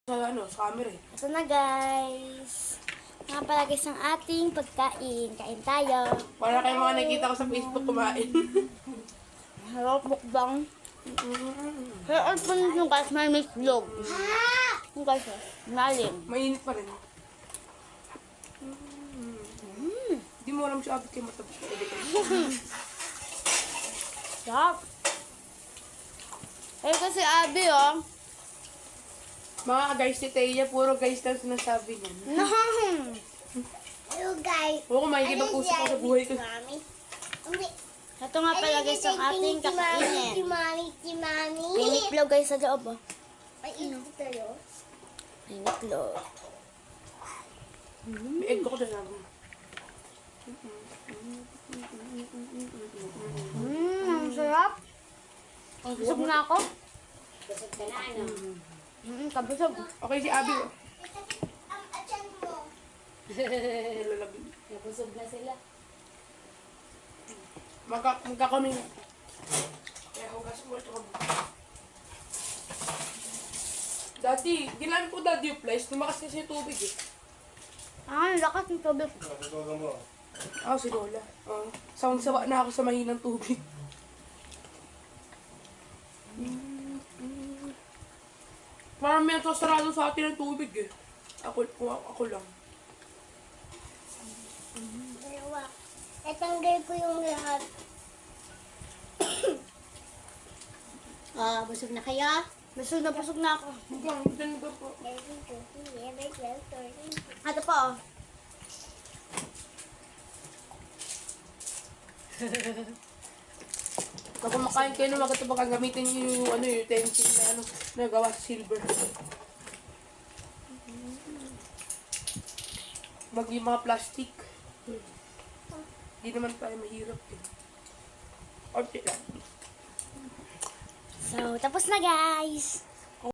Sa camera eh. Ito na guys. Mga pala guys ang ating pagkain. Kain tayo. Para kayo mga nakita ko sa Facebook kumain. Harap mukbang. Harap po nyo guys, may mislog. Yung guys, malim. Mainit pa rin. Di mo alam siya abot kayo matabos na ulit. Sarap. Ayun kasi Abi oh. Mga guys, si Teya, puro guys lang sinasabi niya. No. Hello guys. Oo, makikita puso ko sa buhay ko. Mami. Ito nga pala guys ang ating Si kakainin. Mami, si Mami. May mitlog guys sa loob oh. May ito tayo. May mitlog. May egg ako dyan. Ang sarap. Busog na ako. Busog ka na ano? Kabusog. Okay, si Abby. Ang atyan mo. Nalalabi. Nabusog na sila. Magkakami. Kaya hugas mo ito. Dati, ginamit ko dati yung place. Lumakas kasi yung tubig eh. Ang lakas ng tubig. Si Lola. Sawang-sawa na ako sa mahinang tubig. Parang may sarado sa atin ng tubig eh. Ako lang. Dalawa. Natanggal ko yung lahat. Busog na kayo? Busog na ako. Diyan ba po? Ito po oh. Kapag kumakain kayo ng mga ito, baka gamitin nyo yung utensil na nagawa sa silver. Yung mga plastic. Hindi naman tayo mahirap eh. Okay lang. So, tapos na guys.